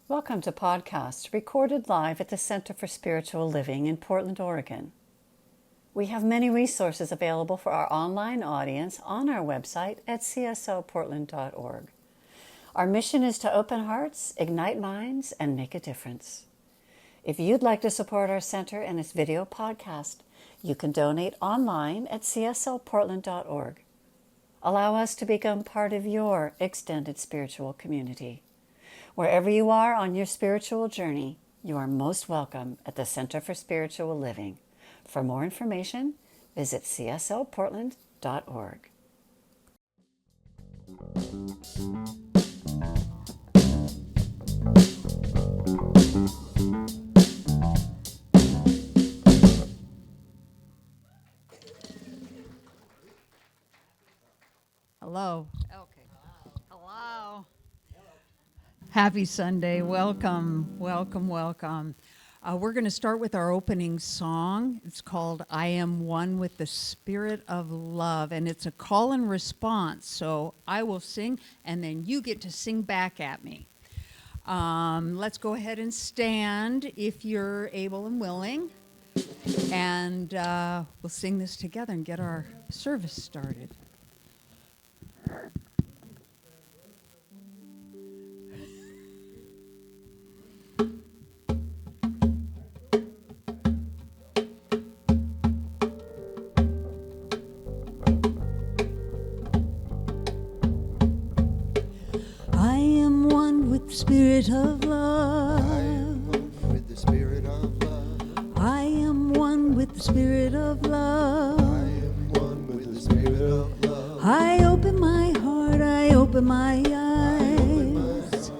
Welcome to podcast recorded live at the Center for Spiritual Living in Portland, Oregon. We have many resources available for our online audience on our website at csoportland.org. Our mission is to open hearts, ignite minds, and make a difference. If you'd like to support our center and its video podcast, you can donate online at csoportland.org. Allow us to become part of your extended spiritual community. Wherever you are on your spiritual journey, you are most welcome at the Center for Spiritual Living. For more information, visit csoportland.org. Hello. Okay. Hello. Happy Sunday. Welcome, welcome, welcome. We're going to start with our opening song. It's called I Am One with the Spirit of Love, and it's a call and response. So I will sing, and then you get to sing back at me. Let's go ahead and stand if you're able and willing, and we'll sing this together and get our service started. Spirit of love. I am one with the Spirit of love. I am one with the Spirit of love. I am one with the Spirit of love. I open my heart, I open my eyes.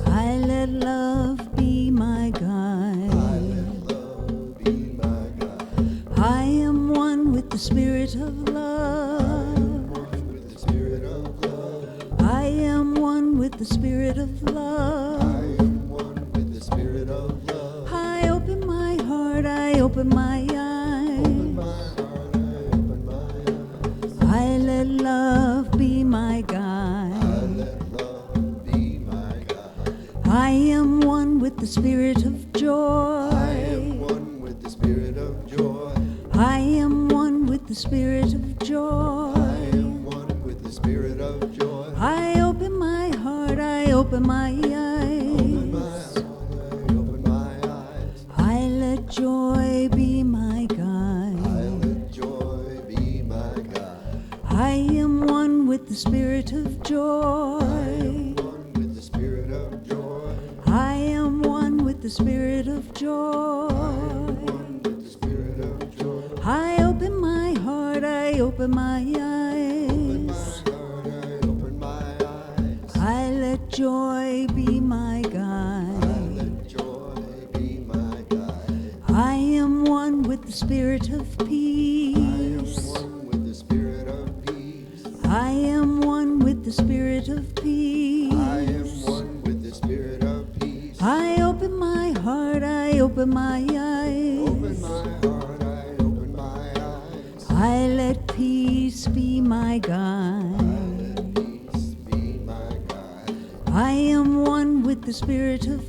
I let love be my guide. I let love be my guide. I am one with the Spirit of love. With the Spirit of love. I am one with the Spirit of love. I am one with the Spirit of love. I open my heart, I open my eyes. Open my heart, I open my eyes. I let love be my guide. I let love be my guide. I am one with the Spirit of joy. I am one with the Spirit of joy. I am one with the Spirit of joy. I am one with the Spirit of joy. I open my heart, I open my Open my eyes. heart, I open my eyes. I let joy be my I guide. let joy be my guide. I am one with the Spirit of I am joy. one with the Spirit of joy. I am one with the Spirit of I am joy. one with the Spirit of joy. I open my heart, I open my Open my eyes. heart, I open my eyes. I let joy be my I guide. let joy be my guide. I am one with the Spirit of I am peace. one with the Spirit of peace. I am one with the Spirit of peace. I am one with the Spirit of peace. I open my heart, I open my eyes. Open my heart, I open my eyes. I let peace be my guide. Let peace be my guide. I am one with the Spirit of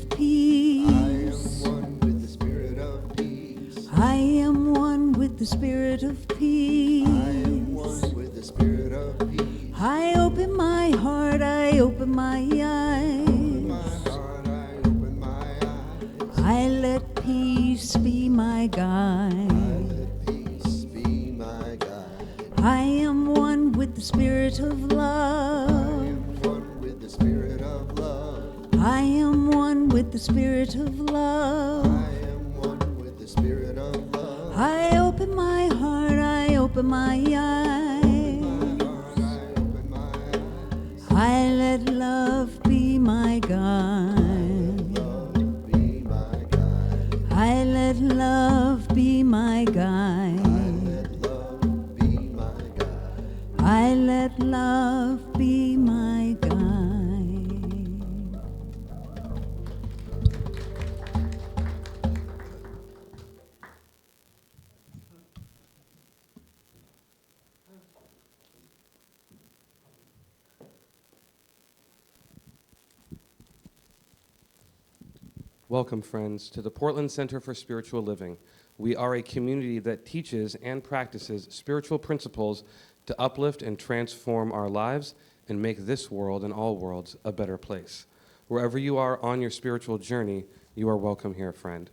I am peace. one with the Spirit of peace. I am one with the Spirit of I peace. am one with the Spirit of peace. I open my heart, I open my Open eyes. my heart, I open my eyes. I let peace be my guide. Let peace be my guide. I am one with the Spirit of I love. am one with the Spirit of love. I am one with the Spirit of I love. am one with the Spirit of love. I open my heart, I open my eyes. My heart, I open my eyes. I let love be my guide. Love be my guide. I let love be my guide. Let love be my guide. I let love be my guide. Welcome, friends, to the Portland Center for Spiritual Living. We are a community that teaches and practices spiritual principles to uplift and transform our lives and make this world and all worlds a better place. Wherever you are on your spiritual journey, you are welcome here, friend.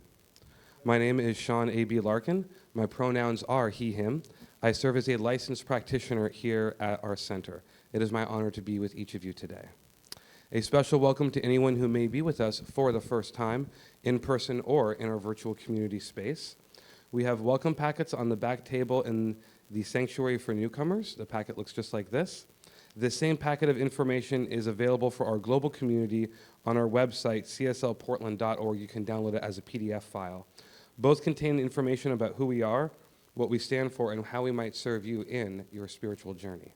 My name is Sean A.B. Larkin. My pronouns are he, him. I serve as a licensed practitioner here at our center. It is my honor to be with each of you today. A special welcome to anyone who may be with us for the first time, in person or in our virtual community space. We have welcome packets on the back table in the sanctuary for newcomers. The packet looks just like this. This same packet of information is available for our global community on our website, cslportland.org. You can download it as a PDF file. Both contain information about who we are, what we stand for, and how we might serve you in your spiritual journey.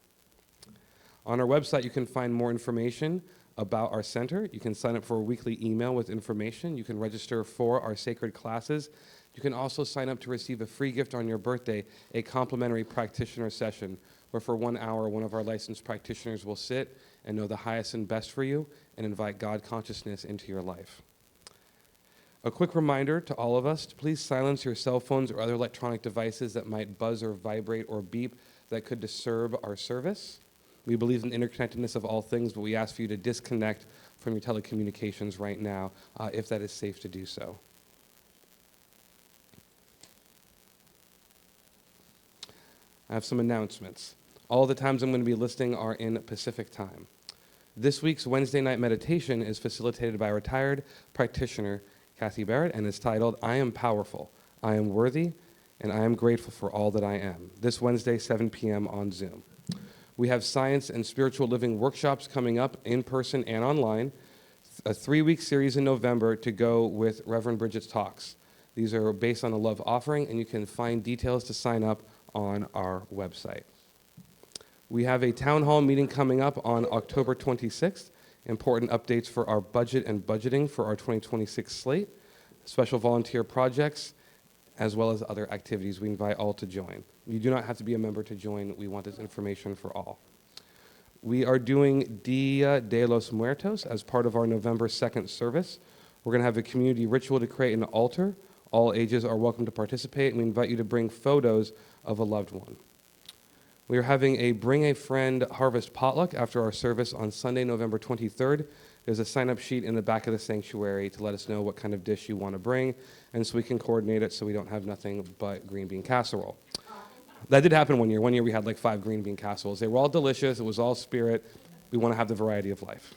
On our website, you can find more information about our center. You can sign up for a weekly email with information. You can register for our sacred classes. You can also sign up to receive a free gift on your birthday, a complimentary practitioner session, where for 1 hour, one of our licensed practitioners will sit and know the highest and best for you and invite God consciousness into your life. A quick reminder to all of us to please silence your cell phones or other electronic devices that might buzz or vibrate or beep that could disturb our service. We believe in the interconnectedness of all things, but we ask for you to disconnect from your telecommunications right now, if that is safe to do so. I have some announcements. All the times I'm going to be listing are in Pacific time. This week's Wednesday night meditation is facilitated by retired practitioner Kathy Barrett and is titled, I Am Powerful, I Am Worthy, and I Am Grateful for All That I Am. This Wednesday, 7 p.m. on Zoom. We have science and spiritual living workshops coming up in person and online, a 3-week series in November to go with Reverend Bridget's talks. These are based on a love offering, and you can find details to sign up on our website. We have a town hall meeting coming up on October 26th, important updates for our budget and budgeting for our 2026 slate, special volunteer projects, as well as other activities. We invite all to join. You do not have to be a member to join. We want this information for all. We are doing Dia de los Muertos as part of our November 2nd service. We're going to have a community ritual to create an altar. All ages are welcome to participate, and we invite you to bring photos of a loved one. We are having a Bring a Friend Harvest Potluck after our service on Sunday, November 23rd. There's a sign-up sheet in the back of the sanctuary to let us know what kind of dish you want to bring, and so we can coordinate it so we don't have nothing but green bean casserole. That did happen one year. One year we had like 5 green bean casseroles. They were all delicious. It was all spirit. We want to have the variety of life.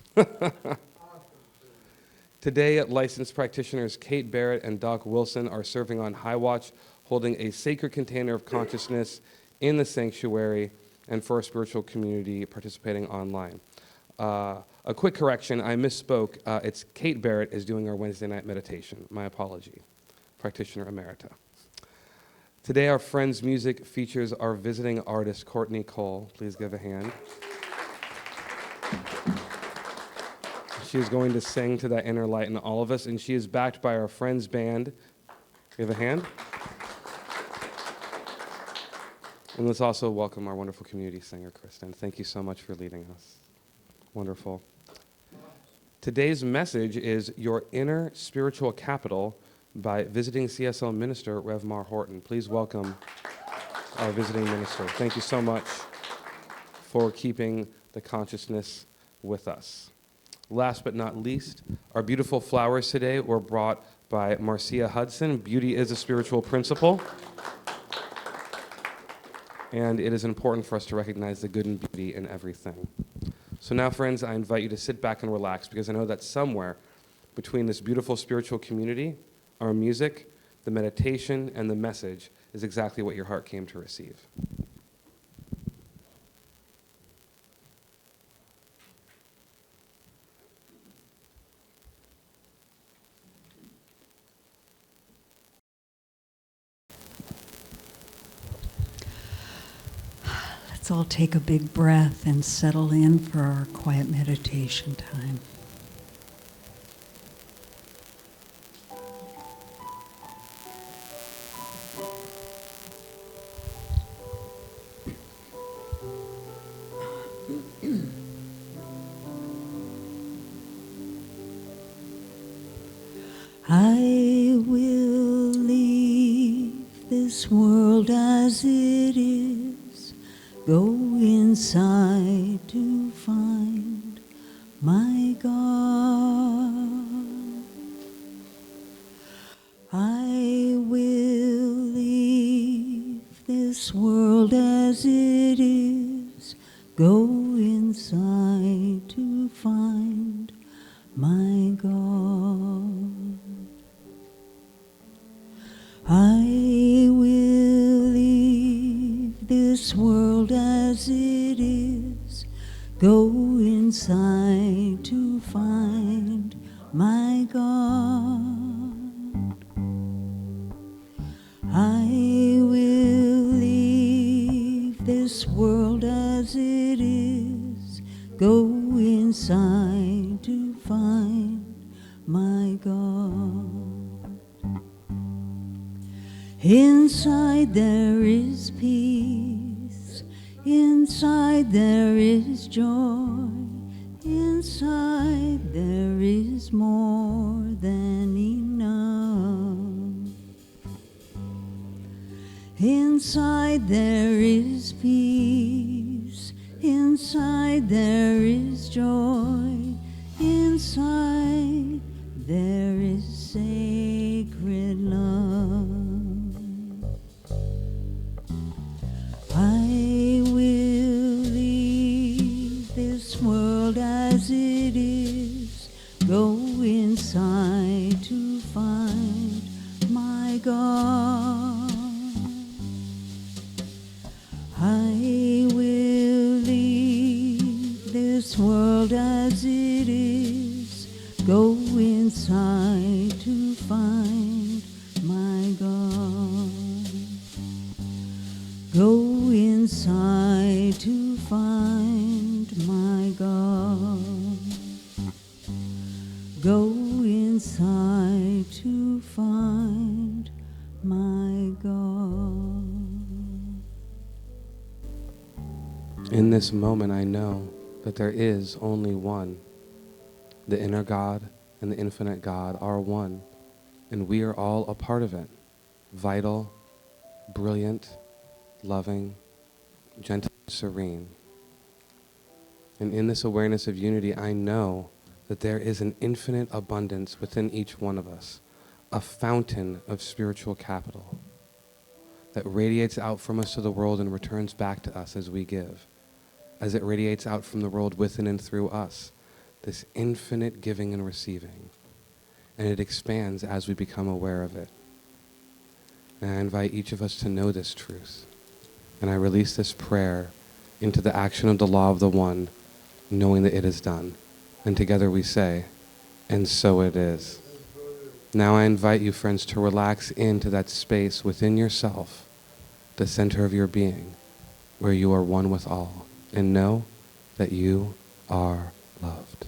Today, licensed practitioners Kate Barrett and Doc Wilson are serving on High Watch, holding a sacred container of consciousness in the sanctuary and for our spiritual community participating online. A quick correction, I misspoke. It's Kate Barrett is doing our Wednesday night meditation. My apology. Practitioner Emerita. Today, our friend's music features our visiting artist, Courtney Cole. Please give a hand. She is going to sing to that inner light in all of us, and she is backed by our friend's band. Give a hand. And let's also welcome our wonderful community singer, Kristen. Thank you so much for leading us. Wonderful. Today's message is Your Inner Spiritual Capital by visiting CSL Minister, Rev. Maur Horton. Please welcome our visiting minister. Thank you so much for keeping the consciousness with us. Last but not least, our beautiful flowers today were brought by Marcia Hudson. Beauty is a spiritual principle. And it is important for us to recognize the good and beauty in everything. So now, friends, I invite you to sit back and relax, because I know that somewhere between this beautiful spiritual community, our music, the meditation, and the message is exactly what your heart came to receive. Let's all take a big breath and settle in for our quiet meditation time. I will leave this world as it is, go inside to find my God. I will leave this world as it is, go inside to find my God. I will leave this world as it is, go inside to find my God. I will leave this world as it is, go inside to find my God. Inside there is peace, inside there is joy, inside there is more than enough. Inside there is peace, inside there is joy, inside there is sacred love. I will leave this world as it is, go inside to find my God. I will leave this world as it is, go inside to find my God. Go inside to find my God. Go inside to find my God. In this moment, I know that there is only one. The inner God and the infinite God are one, and we are all a part of it. Vital, brilliant, loving, gentle, serene. And in this awareness of unity, I know that there is an infinite abundance within each one of us, a fountain of spiritual capital that radiates out from us to the world and returns back to us as we give, as it radiates out from the world within and through us, this infinite giving and receiving. And it expands as we become aware of it. And I invite each of us to know this truth. And I release this prayer into the action of the law of the one, knowing that it is done. And together we say, and so it is. Now I invite you, friends, to relax into that space within yourself, the center of your being, where you are one with all, and know that you are loved.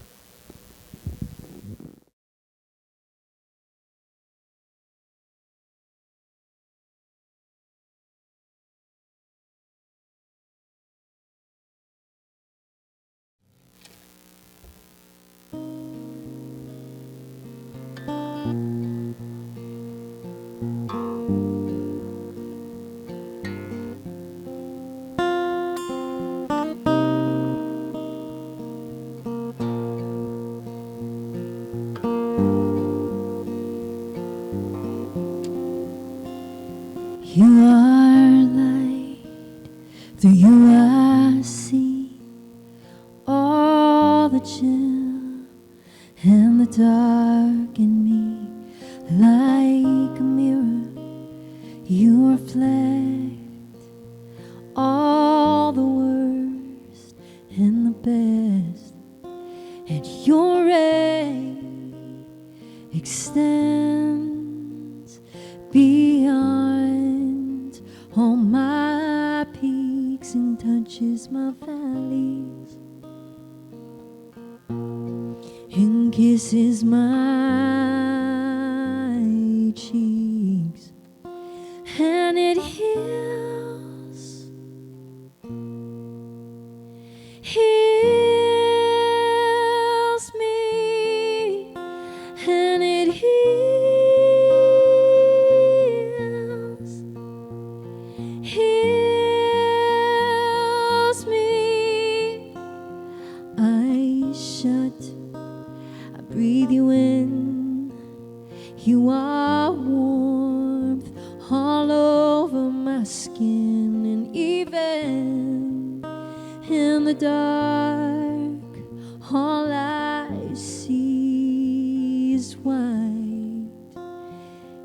You are light, through you I see all the chill and the dark in me. Like a mirror, you reflect all the worst and the best, and your ray extends beyond all my peaks and touches my valleys and kisses my cheeks, and it heals me, and it heals breathe you in. You are warmth all over my skin, and even in the dark, all I see is white.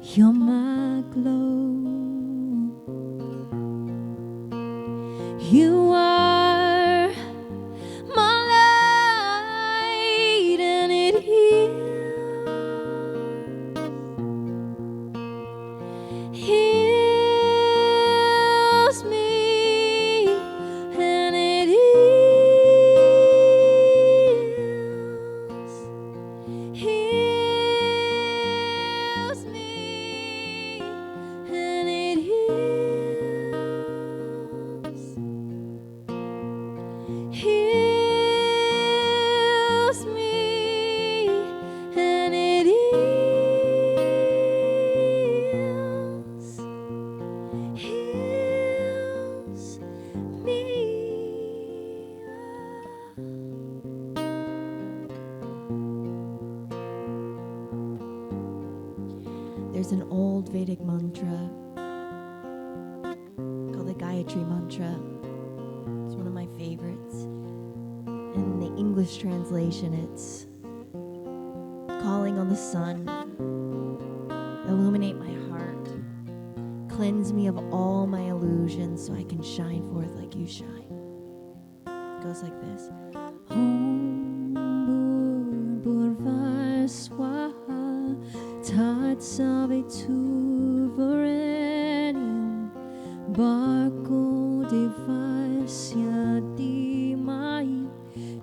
You're my glow. You are my light, and it heals me, and it heals me, and it heals me, and it heals me. There's an old Vedic mantra called the Gayatri mantra. It's one of my favorites. In the English translation, it's calling on the sun, illuminate my heart, cleanse me of all my illusions so I can shine forth like you shine. It goes like this. Om Bhurva Swaha Tat Savitur-Varenyam Bhargo Devasya Dhimai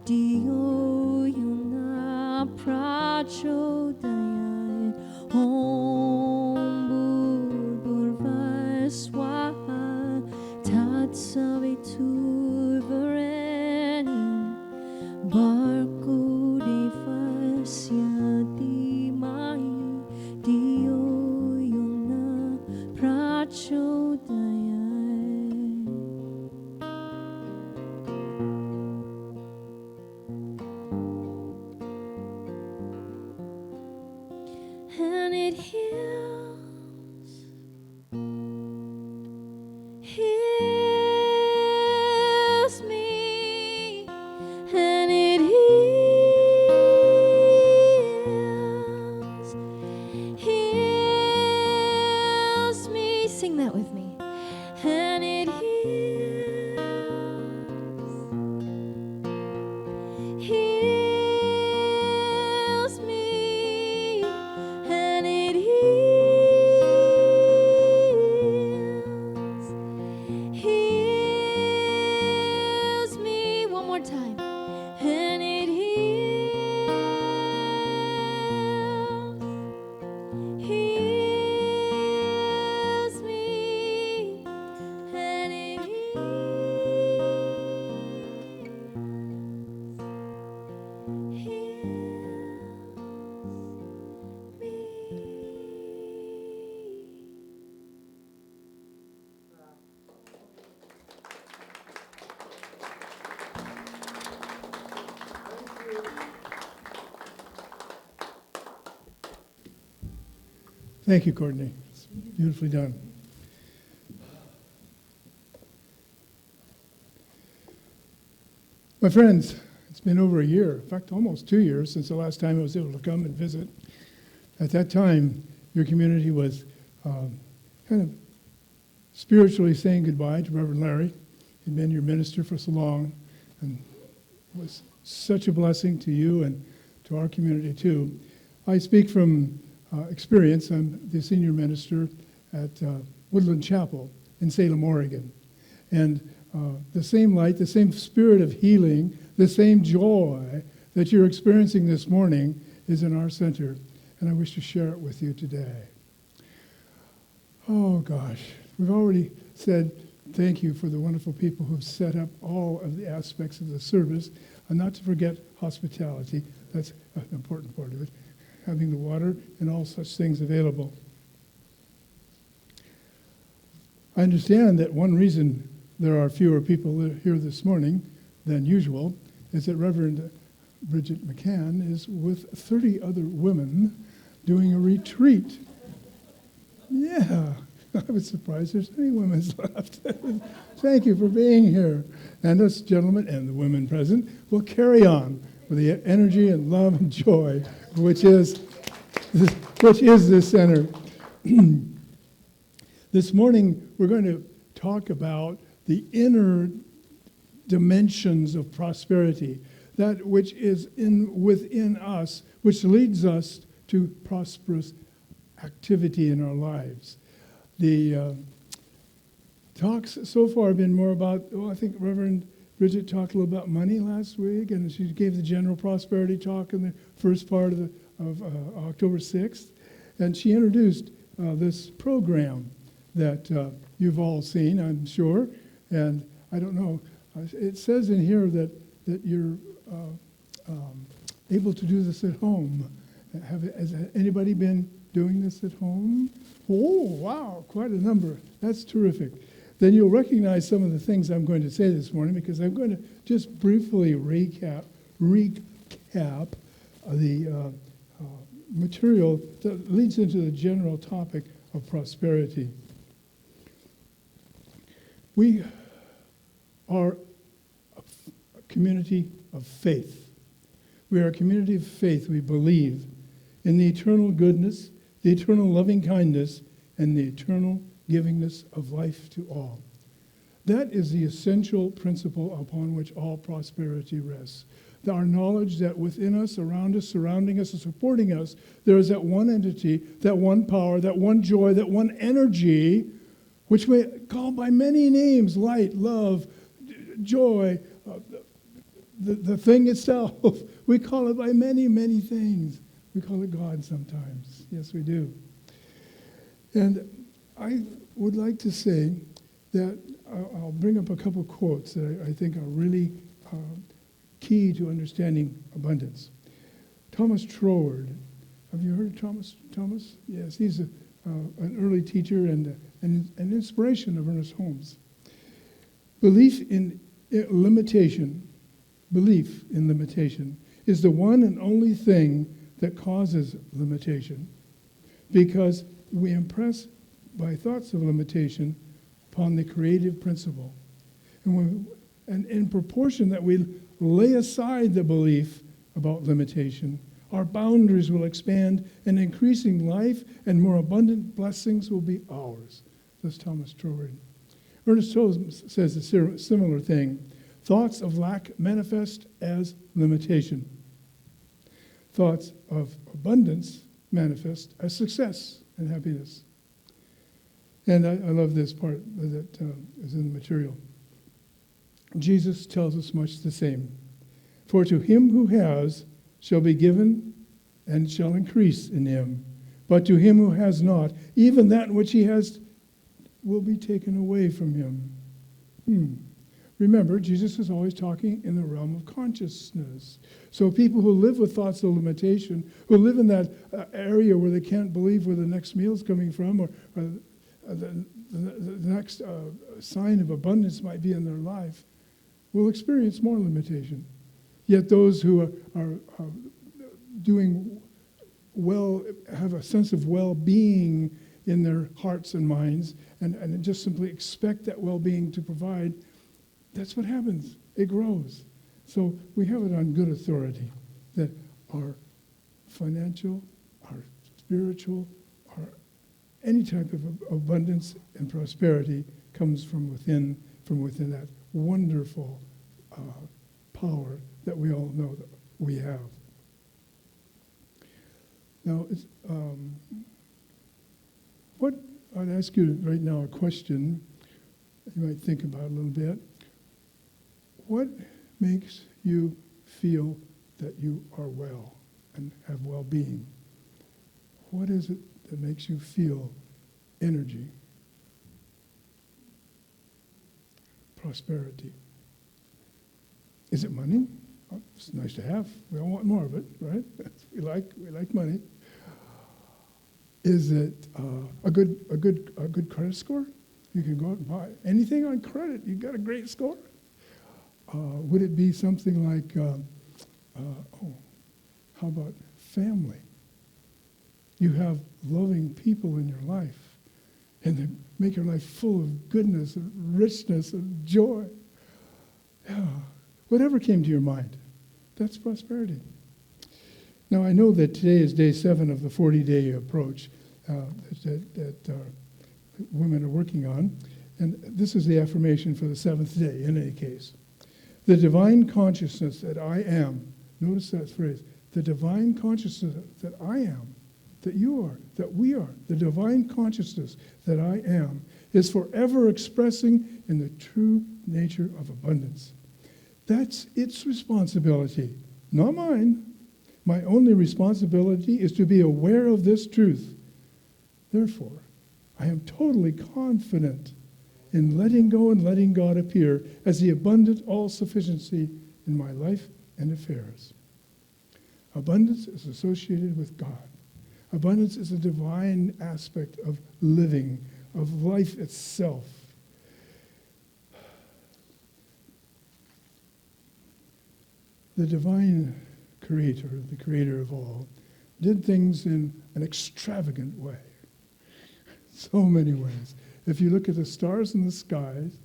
Dhiyo Yona Prachodayat. Om Bhurva Swaha Tat Savitur-Varenyam Bhargo Devasya Dhimai Dhiyo Yona Prachodayat. And it heals me, and it heals me. Sing that with me. And it heals me, and it heals me. One more time. And it heals me, and it heals me. Thank you, Courtney. It's beautifully done. My friends, it's been over a year, in fact, almost 2 years since the last time I was able to come and visit. At that time, your community was kind of spiritually saying goodbye to Reverend Larry. He'd been your minister for so long and was such a blessing to you and to our community too. I speak from experience. I'm the senior minister at Woodland Chapel in Salem, Oregon. And the same light, the same spirit of healing, the same joy that you're experiencing this morning is in our center. And I wish to share it with you today. Oh gosh, we've already said thank you for the wonderful people who've set up all of the aspects of the service, and not to forget hospitality. That's an important part of it, having the water and all such things available. I understand that one reason there are fewer people here this morning than usual is that Reverend Bridget McCann, is with 30 other women doing a retreat. Yeah, I was surprised there's any women left. Thank you for being here. And us gentlemen and the women present will carry on with the energy and love and joy, which is this center. This morning, we're going to talk about the inner dimensions of prosperity, that which is within us, which leads us to prosperous activity in our lives. The talks so far have been more about, I think Reverend Bridget talked a little about money last week, and she gave the general prosperity talk in the first part of October 6th. And she introduced this program that you've all seen, I'm sure. And I don't know, it says in here that you're able to do this at home. Has anybody been doing this at home? Oh, wow, quite a number. That's terrific. Then you'll recognize some of the things I'm going to say this morning, because I'm going to just briefly recap the material that leads into the general topic of prosperity. We are a community of faith. We are a community of faith. We believe in the eternal goodness, the eternal loving kindness, and the eternal givingness of life to all. That is the essential principle upon which all prosperity rests. Our knowledge that within us, around us, surrounding us, and supporting us, there is that one entity, that one power, that one joy, that one energy, which we call by many names: light, love, joy, the thing itself. We call it by many, many things. We call it God sometimes. Yes, we do. And I would like to say that I'll bring up a couple quotes that I think are really key to understanding abundance. Thomas Troward. Have you heard of Thomas? Yes, he's an early teacher and an inspiration of Ernest Holmes. Belief in limitation is the one and only thing that causes limitation, because we impress by thoughts of limitation upon the creative principle. And in proportion that we lay aside the belief about limitation, our boundaries will expand, and increasing life and more abundant blessings will be ours. That's Thomas Troward. Ernest Holmes says a similar thing. Thoughts of lack manifest as limitation. Thoughts of abundance manifest as success and happiness. And I love this part that is in the material. Jesus tells us much the same. For to him who has shall be given and shall increase in him. But to him who has not, even that which he has will be taken away from him. Remember, Jesus is always talking in the realm of consciousness. So people who live with thoughts of limitation, who live in that area where they can't believe where the next meal is coming from, or the next sign of abundance might be in their life, will experience more limitation. Yet those who are doing well, have a sense of well-being in their hearts and minds, and just simply expect that well-being to provide, that's what happens. It grows. So we have it on good authority that our financial, our spiritual, our any type of abundance and prosperity comes from within that wonderful power that we all know that we have. Now, what I'd ask you right now a question you might think about a little bit. What makes you feel that you are well and have well-being? What is it that makes you feel energy, prosperity? Is it money? Oh, it's nice to have. We all want more of it, right? we like money. Is it a good credit score? You can go out and buy anything on credit. You've got a great score. Would it be something like How about family? You have loving people in your life, and they make your life full of goodness, of richness, of joy. Yeah. Whatever came to your mind, that's prosperity. Now, I know that today is day 7 of the 40-day approach that women are working on, and this is the affirmation for the 7th day, in any case. The divine consciousness that I am, notice that phrase, the divine consciousness that I am, that you are, that we are, the divine consciousness that I am, is forever expressing in the true nature of abundance. That's its responsibility, not mine. My only responsibility is to be aware of this truth. Therefore, I am totally confident in letting go and letting God appear as the abundant all-sufficiency in my life and affairs. Abundance is associated with God. Abundance is a divine aspect of living, of life itself. The divine creator, the creator of all, did things in an extravagant way. So many ways. If you look at the stars in the skies,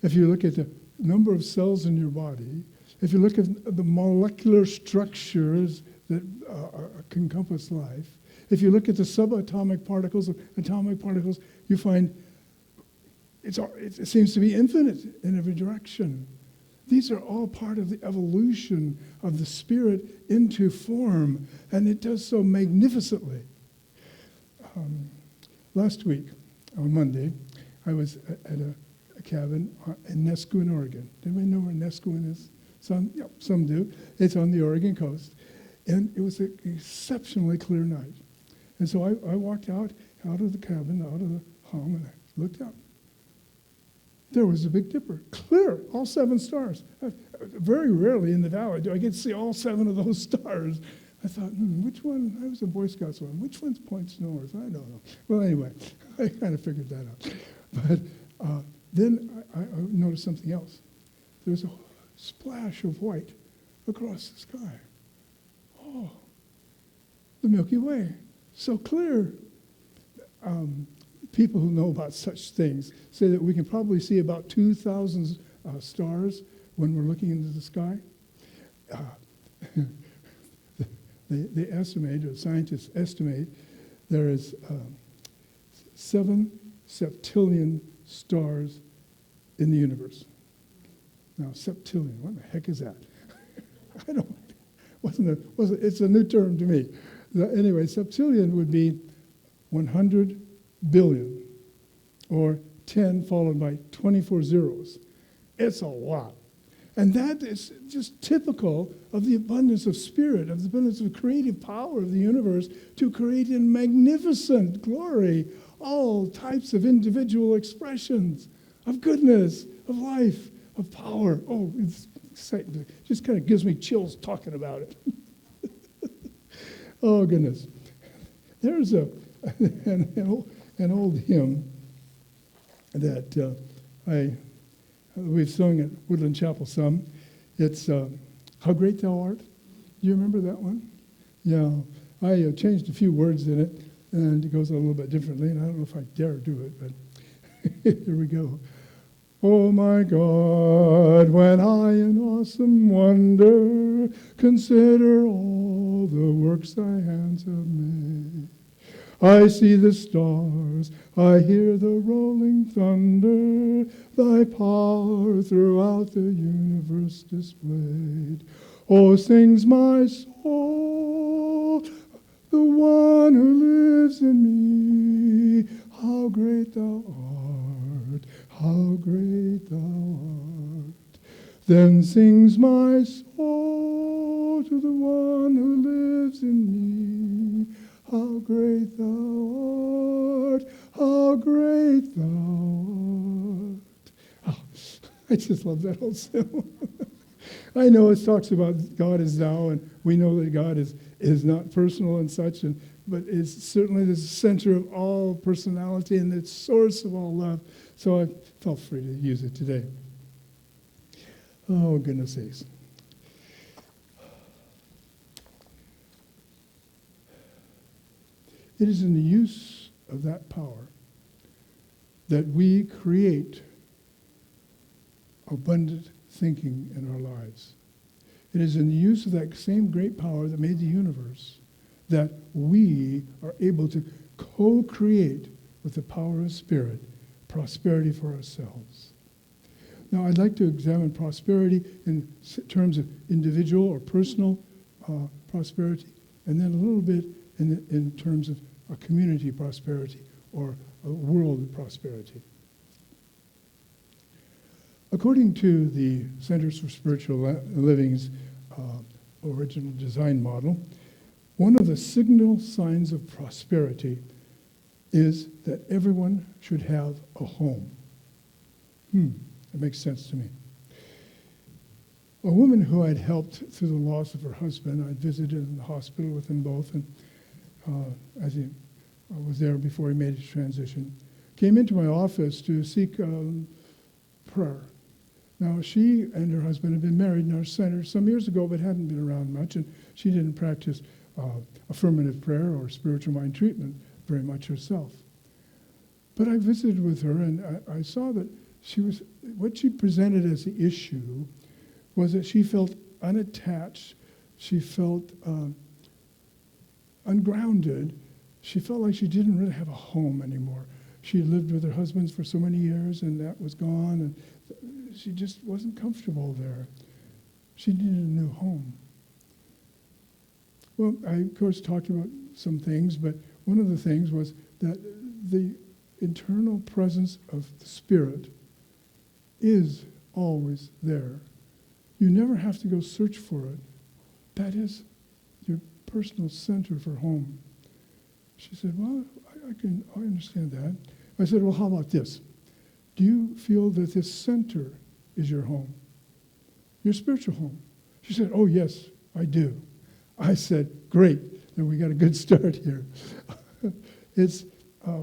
if you look at the number of cells in your body, if you look at the molecular structures that encompass life, if you look at the subatomic particles, atomic particles, you find it seems to be infinite in every direction. These are all part of the evolution of the spirit into form, and it does so magnificently. Last week, on Monday, I was at a cabin in Nesquin, Oregon. Does anybody know where Nesquin is? Some do. It's on the Oregon coast. And it was an exceptionally clear night. And so I walked out of the cabin, out of the home, and I looked up. There was a Big Dipper, clear, all 7 stars. Very rarely in the valley do I get to see all 7 of those stars. I thought, which one? I was a Boy Scouts one. Which one points north? I don't know. Well, anyway, I kind of figured that out. But then I noticed something else. There was a splash of white across the sky. Oh, the Milky Way, so clear. People who know about such things say that we can probably see about 2,000 stars when we're looking into the sky. They estimate, or scientists estimate, there is 7 septillion stars in the universe. Now, septillion, what the heck is that? It's a new term to me. Anyway, septillion would be 100 billion, or 10 followed by 24 zeros. It's a lot. And that is just typical of the abundance of spirit, of the abundance of creative power of the universe to create in magnificent glory all types of individual expressions of goodness, of life, of power. Oh, it's exciting. It just kind of gives me chills talking about it. Oh, goodness. There's an old hymn that we've sung at Woodland Chapel some. It's How Great Thou Art. Do you remember that one? Yeah. I changed a few words in it, and it goes a little bit differently, and I don't know if I dare do it, but here we go. Oh my God, when I in awesome wonder consider all the works thy hands have made, I see the stars, I hear the rolling thunder, thy power throughout the universe displayed. Oh, sings my soul, the one who lives in me, how great thou art, how great thou art. Then sings my soul to the one who lives in me, how great thou art, how great thou art. Oh, I just love that whole song. I know it talks about God as thou, and we know that God is not personal and such, but it's certainly the center of all personality and the source of all love. So I felt free to use it today. Oh, goodness sakes. It is in the use of that power that we create abundant thinking in our lives. It is in the use of that same great power that made the universe that we are able to co-create with the power of Spirit prosperity for ourselves. Now, I'd like to examine prosperity in terms of individual or personal prosperity, and then a little bit in terms of a community prosperity or a world prosperity. According to the Centers for Spiritual Living's original design model, one of the signal signs of prosperity is that everyone should have a home. That makes sense to me. A woman who I'd helped through the loss of her husband, I'd visited in the hospital with them both, and as he was there before he made his transition, came into my office to seek prayer. Now, she and her husband had been married in our center some years ago, but hadn't been around much, and she didn't practice affirmative prayer or spiritual mind treatment very much herself. But I visited with her, and I saw that what she presented as the issue was that she felt unattached, she felt ungrounded, she felt like she didn't really have a home anymore. She had lived with her husband for so many years, and that was gone, and she just wasn't comfortable there. She needed a new home. Well, I, of course, talked about some things, but one of the things was that the internal presence of the Spirit is always there. You never have to go search for it. That is your personal center for home. She said, well, I understand that. I said, well, how about this? Do you feel that this center is your home? Your spiritual home? She said, oh, yes, I do. I said, great, then we got a good start here. It's I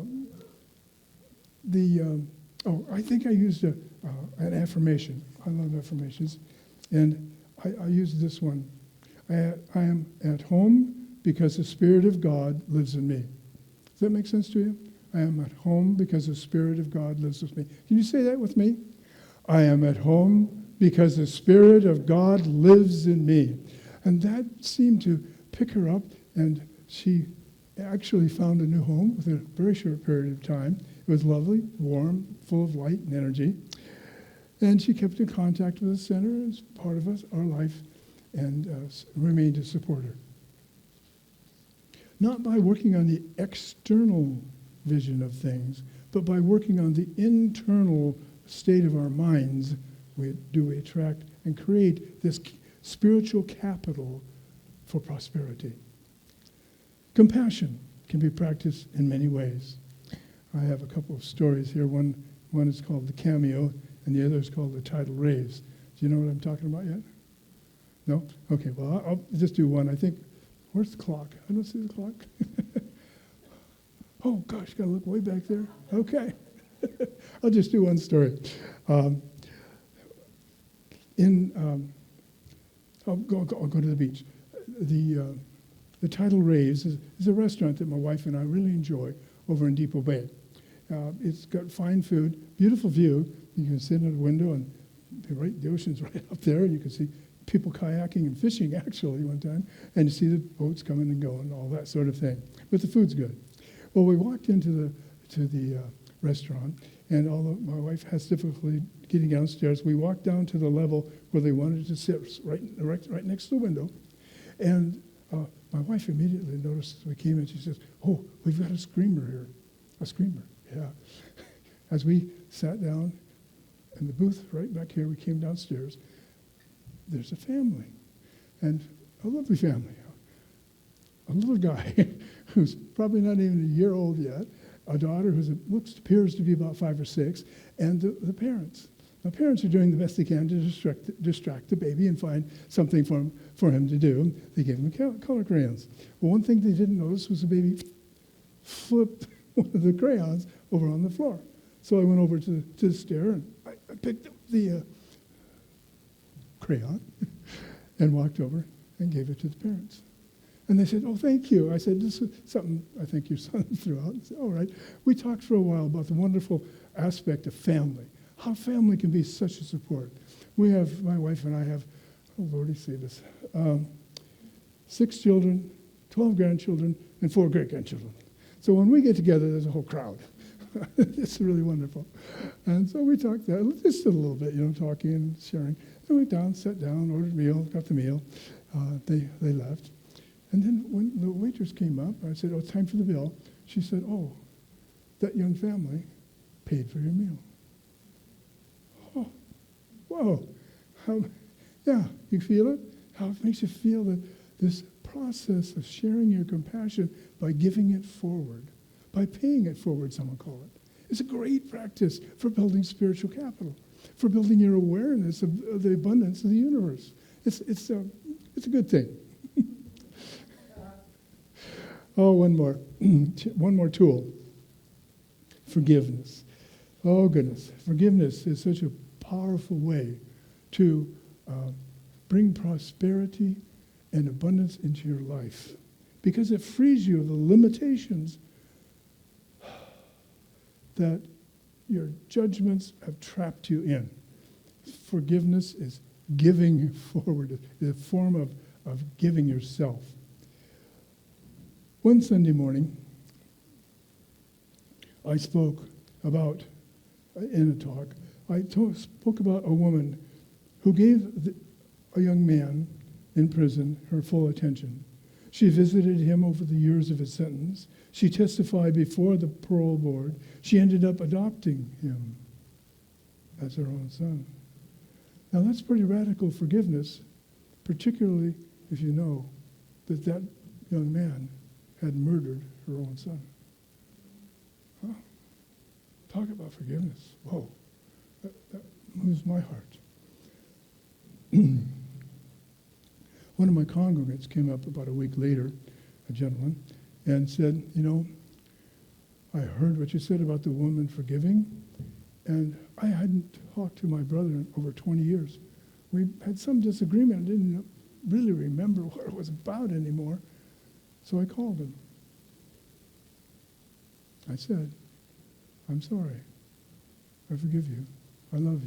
think I used an affirmation. I love affirmations. And I used this one. I am at home because the Spirit of God lives in me. Does that make sense to you? I am at home because the Spirit of God lives with me. Can you say that with me? I am at home because the Spirit of God lives in me. And that seemed to pick her up, and she actually found a new home within a very short period of time. It was lovely, warm, full of light and energy. And she kept in contact with the center as part of our life and remained a supporter. Not by working on the external vision of things, but by working on the internal state of our minds, we attract and create this spiritual capital for prosperity. Compassion can be practiced in many ways. I have a couple of stories here. One is called the cameo, and the other is called the tidal rays. Do you know what I'm talking about yet? No? Okay, well, I'll just do one. I think, where's the clock? I don't see the clock. Oh, gosh, got to look way back there. Okay. I'll just do one story. I'll go to the beach. The Tidal Rays is a restaurant that my wife and I really enjoy over in Depot Bay. It's got fine food, beautiful view. You can sit at a window and the ocean's right up there, and you can see people kayaking and fishing actually one time, and you see the boats coming and going, all that sort of thing. But the food's good. Well, we walked into the restaurant, and although my wife has difficulty getting downstairs, we walked down to the level where they wanted to sit right next to the window. And my wife immediately noticed as we came in, she says, oh, we've got a screamer here. A screamer, yeah. As we sat down in the booth right back here, we came downstairs, there's a family, and a lovely family. A little guy who's probably not even a year old yet, a daughter who appears to be about 5 or 6, and the parents. The parents are doing the best they can to distract the baby and find something for him to do. They gave him color crayons. Well, one thing they didn't notice was the baby flipped one of the crayons over on the floor. So I went over to the stair and I picked up the crayon and walked over and gave it to the parents. And they said, oh, thank you. I said, this is something I think your son threw out. I said, all right. We talked for a while about the wonderful aspect of family, how family can be such a support. We have, my wife and I have, oh, Lordy, see this, 6 children, 12 grandchildren, and 4 great-grandchildren. So when we get together, there's a whole crowd. It's really wonderful. And so we talked just a little bit, talking and sharing. Then went down, sat down, ordered a meal, got the meal. They left. And then when the waitress came up, I said, oh, it's time for the bill. She said, oh, that young family paid for your meal. Oh, whoa. Yeah, you feel it? How it makes you feel that this process of sharing your compassion by giving it forward, by paying it forward, someone call it. It's a great practice for building spiritual capital, for building your awareness of the abundance of the universe. It's a good thing. Oh, one more tool. Forgiveness. Oh, goodness. Forgiveness is such a powerful way to bring prosperity and abundance into your life because it frees you of the limitations that your judgments have trapped you in. Forgiveness is giving forward, the form of giving yourself. One Sunday morning, I spoke about, in a talk, spoke about a woman who gave a young man in prison her full attention. She visited him over the years of his sentence. She testified before the parole board. She ended up adopting him as her own son. Now that's pretty radical forgiveness, particularly if you know that that young man had murdered her own son. Huh? Talk about forgiveness. Whoa, that moves my heart. One of my congregants came up about a week later, a gentleman, and said, I heard what you said about the woman forgiving, and I hadn't talked to my brother in over 20 years. We had some disagreement. I didn't really remember what it was about anymore. So I called him. I said, I'm sorry. I forgive you. I love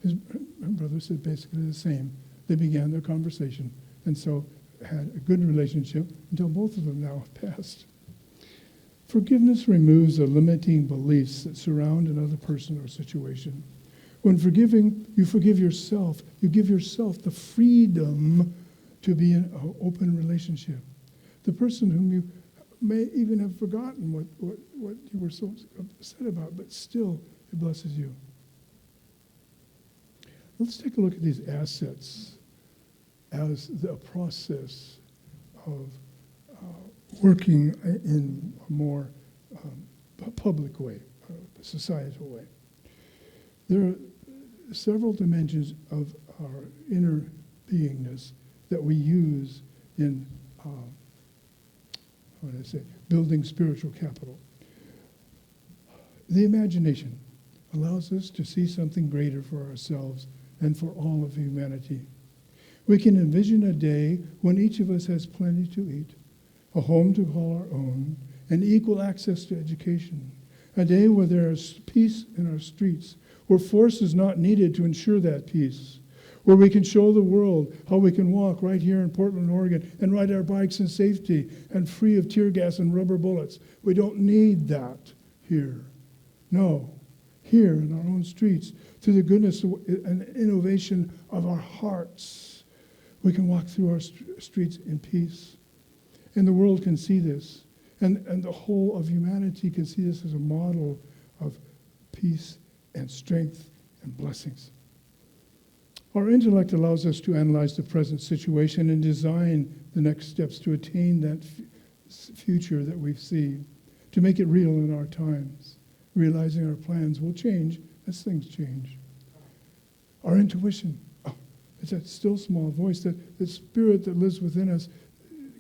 you. My brother said basically the same. They began their conversation, and so had a good relationship until both of them now have passed. Forgiveness removes the limiting beliefs that surround another person or situation. When forgiving, you forgive yourself. You give yourself the freedom to be in an open relationship. The person whom you may even have forgotten what you were so upset about, but still it blesses you. Let's take a look at these assets as the process of working in a more public way, a societal way. There are several dimensions of our inner beingness that we use in building spiritual capital. The imagination allows us to see something greater for ourselves and for all of humanity. We can envision a day when each of us has plenty to eat, a home to call our own, and equal access to education. A day where there is peace in our streets, where force is not needed to ensure that peace, where we can show the world how we can walk right here in Portland, Oregon, and ride our bikes in safety and free of tear gas and rubber bullets. We don't need that here. No, here in our own streets, through the goodness and innovation of our hearts, we can walk through our streets in peace. And the world can see this. And the whole of humanity can see this as a model of peace and strength and blessings. Our intellect allows us to analyze the present situation and design the next steps to attain that future that we see, to make it real in our times, realizing our plans will change as things change. Our intuition, it's that still small voice, that the spirit that lives within us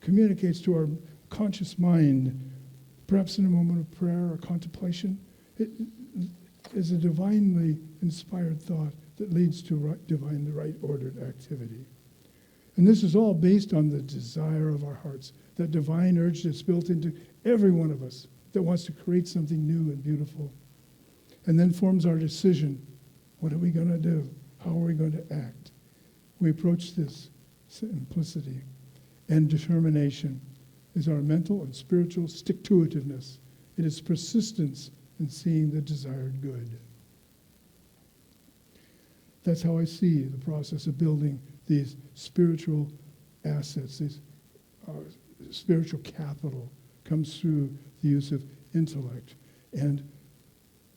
communicates to our conscious mind, perhaps in a moment of prayer or contemplation. It is a divinely inspired thought that leads to the right ordered activity. And this is all based on the desire of our hearts, that divine urge that's built into every one of us that wants to create something new and beautiful. And then forms our decision. What are we going to do? How are we going to act? We approach this simplicity. And determination is our mental and spiritual stick-to-itiveness. It is persistence in seeing the desired good. That's how I see the process of building these spiritual assets, this spiritual capital comes through the use of intellect and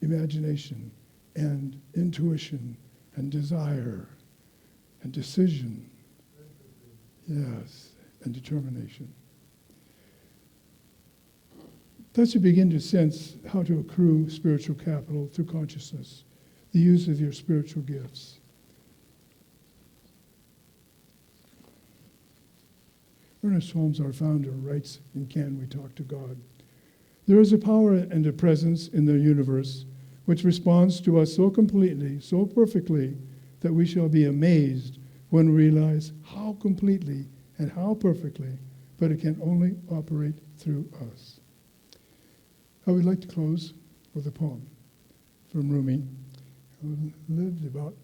imagination and intuition and desire and decision. Yes, and determination. Thus you begin to sense how to accrue spiritual capital through consciousness, the use of your spiritual gifts. Ernest Holmes, our founder, writes in Can We Talk to God? There is a power and a presence in the universe which responds to us so completely, so perfectly, that we shall be amazed when we realize how completely and how perfectly, but it can only operate through us. I would like to close with a poem from Rumi, who lived about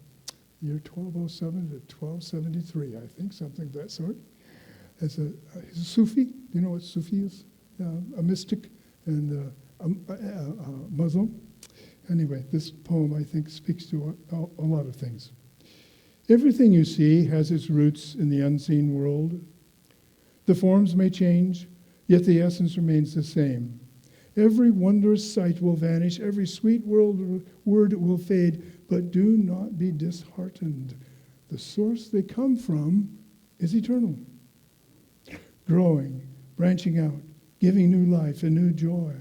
year 1207 to 1273, I think, something of that sort. He's a Sufi. Do you know what Sufi is? A mystic and a Muslim. Anyway, this poem, I think, speaks to a lot of things. Everything you see has its roots in the unseen world. The forms may change, yet the essence remains the same. Every wondrous sight will vanish, every sweet word will fade, but do not be disheartened. The source they come from is eternal, growing, branching out, giving new life and new joy.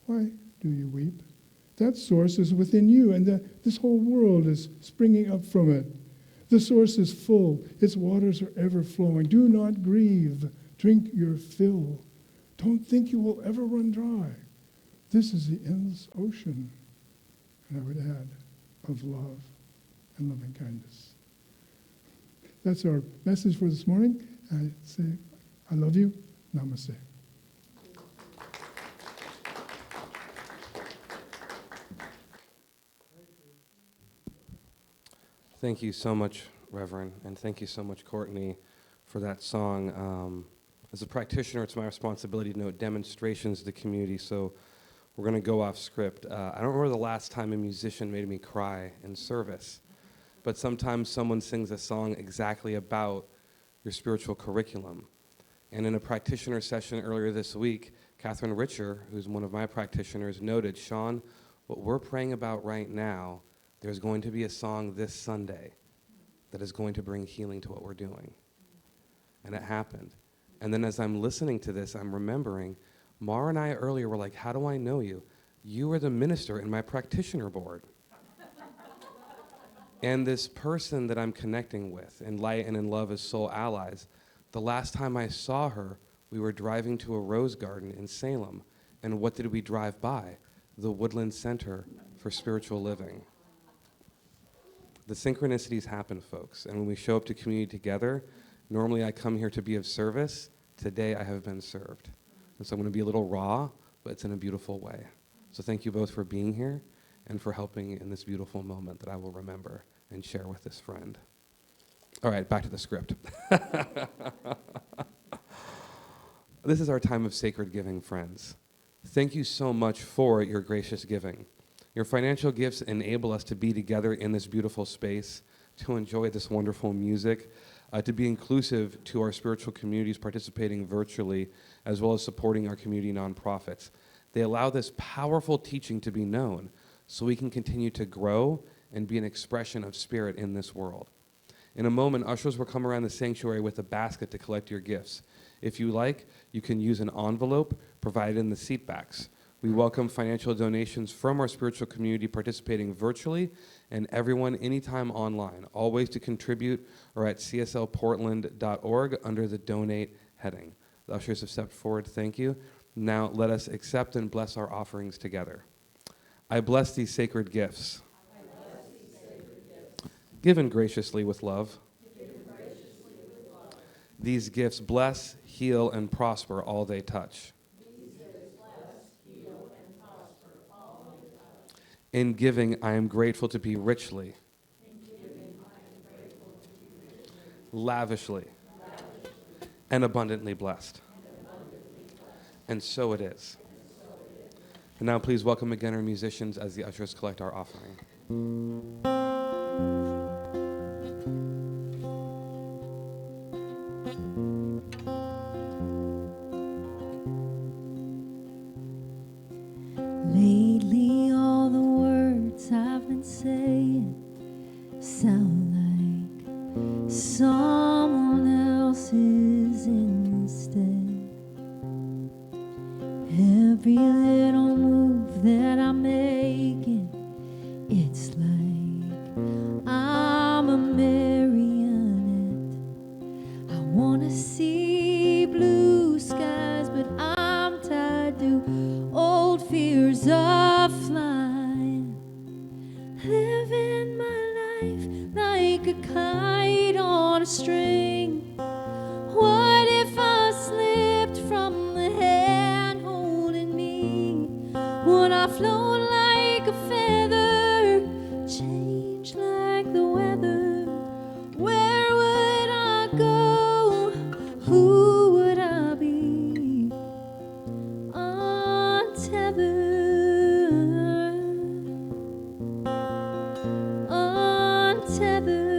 Why do you weep? That source is within you, and this whole world is springing up from it. The source is full. Its waters are ever flowing. Do not grieve. Drink your fill. Don't think you will ever run dry. This is the endless ocean, and I would add, of love and loving kindness. That's our message for this morning. I say, I love you. Namaste. Thank you so much, Reverend, and thank you so much, Courtney, for that song. As a practitioner, it's my responsibility to note demonstrations to the community, so we're going to go off script. I don't remember the last time a musician made me cry in service, but sometimes someone sings a song exactly about your spiritual curriculum. And in a practitioner session earlier this week, Catherine Richer, who's one of my practitioners, noted, Sean, what we're praying about right now, there's going to be a song this Sunday that is going to bring healing to what we're doing. And it happened. And then as I'm listening to this, I'm remembering, Maur and I earlier were like, how do I know you? You were the minister in my practitioner board. And this person that I'm connecting with in light and in love as soul allies, the last time I saw her, we were driving to a rose garden in Salem. And what did we drive by? The Woodland Center for Spiritual Living. The synchronicities happen, folks. And when we show up to community together, normally I come here to be of service. Today I have been served. And so I'm going to be a little raw, but it's in a beautiful way. So thank you both for being here and for helping in this beautiful moment that I will remember and share with this friend. All right, back to the script. This is our time of sacred giving, friends. Thank you so much for your gracious giving. Your financial gifts enable us to be together in this beautiful space, to enjoy this wonderful music, to be inclusive to our spiritual communities participating virtually, as well as supporting our community nonprofits. They allow this powerful teaching to be known so we can continue to grow and be an expression of spirit in this world. In a moment, ushers will come around the sanctuary with a basket to collect your gifts. If you like, you can use an envelope provided in the seat backs. We welcome financial donations from our spiritual community participating virtually and everyone anytime online. All ways to contribute are at cslportland.org under the Donate heading. The ushers have stepped forward. Thank you. Now let us accept and bless our offerings together. I bless these sacred gifts. Given graciously with love. These gifts bless, heal, and prosper all they touch. In giving, I am grateful to be richly, lavishly, and abundantly blessed. And so it is. And now please welcome again our musicians as the ushers collect our offering. Lately, all the words I've been saying sound like someone else's instead. Every little move that I'm making, it's like I'm a marionette. I wanna see blue skies, but I'm tied to old fears of flying. Living my life like a kite on a string. What if I slipped from the hand holding me? Would I float like a feather, change like the weather? Where would I go? Who would I be? Untethered, untethered.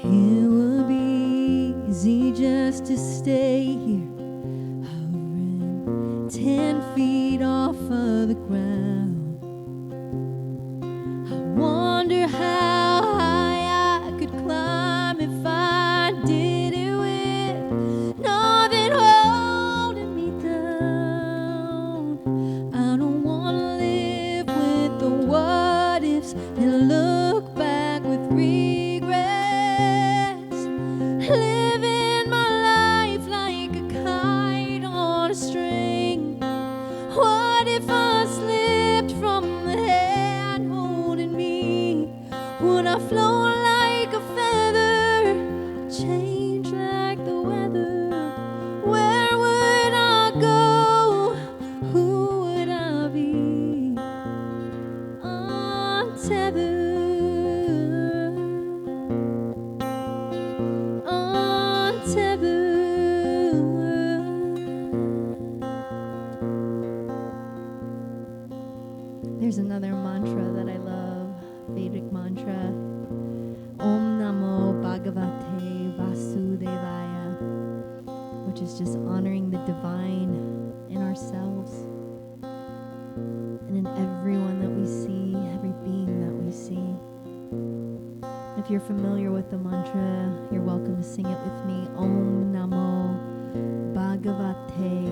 It would be easy just to stay here, hovering 10 feet off of the ground. I wonder how high I could climb if I did it with nothing holding me down. I don't want to live with the what ifs and look back with regrets. Living my life like a kite on a string. What if I slipped from the hand holding me? Would I float like a feather, change like the weather? Where would I go? Who would I be? Untethered, untethered. There's another mantra that I love, Vedic mantra. Om Namo Bhagavate Vasudevaya, which is just honoring the divine in ourselves and in everyone that we see, every being that we see. If you're familiar with the mantra, you're welcome to sing it with me. Om Namo Bhagavate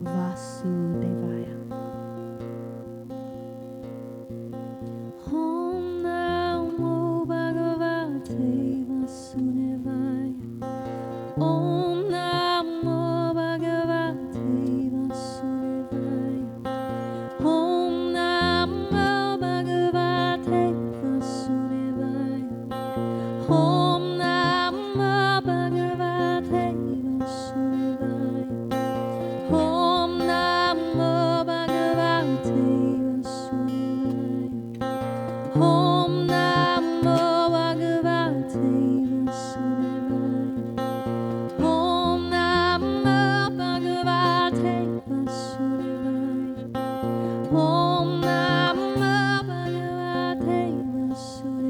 Vasudevaya. Om Namo Bhagavate Vasudevaya. Om Namo Bhagavate Vasudevaya. Om Namo Bhagavate Vasudevaya. Om Namo Bhagavate Vasudevaya. Om Namo Bhagavate Vasudevaya. Om Namo Bhagavate Vasudevaya. Om Namo Bhagavate Vasudevaya. Om Namo Bhagavate Vasudevaya.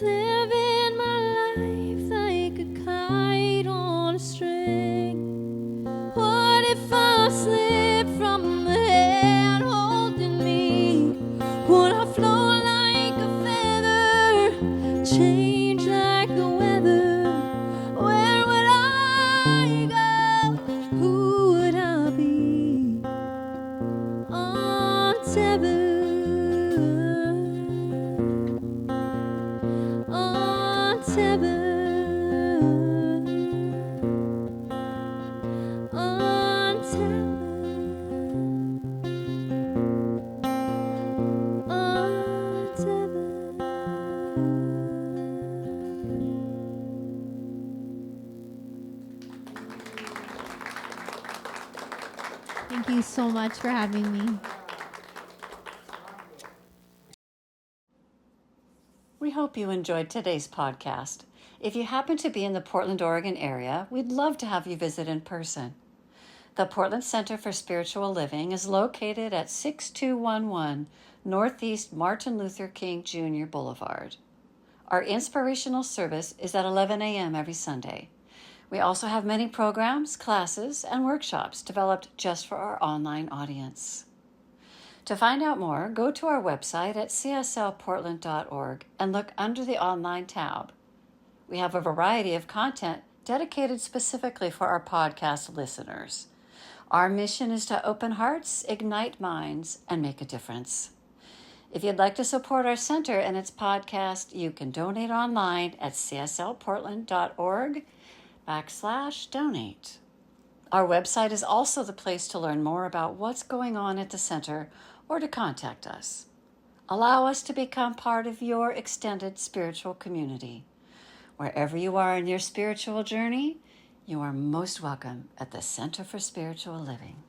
Living my life like a kite on a string. What if I slipped from the hand holding me? Would I float like a feather, change like the weather? Where would I go? Who would I be? Untethered, untethered, untethered. so much for having me. We hope you enjoyed today's podcast. If you happen to be in the Portland, Oregon area, we'd love to have you visit in person. The Portland Center for Spiritual Living is located at 6211 Northeast Martin Luther King Jr. Boulevard. Our inspirational service is at 11 a.m. every Sunday. We also have many programs, classes, and workshops developed just for our online audience. To find out more, go to our website at cslportland.org and look under the online tab. We have a variety of content dedicated specifically for our podcast listeners. Our mission is to open hearts, ignite minds, and make a difference. If you'd like to support our center and its podcast, you can donate online at cslportland.org/donate. Our website is also the place to learn more about what's going on at the center or to contact us. Allow us to become part of your extended spiritual community. Wherever you are in your spiritual journey, you are most welcome at the Center for Spiritual Living.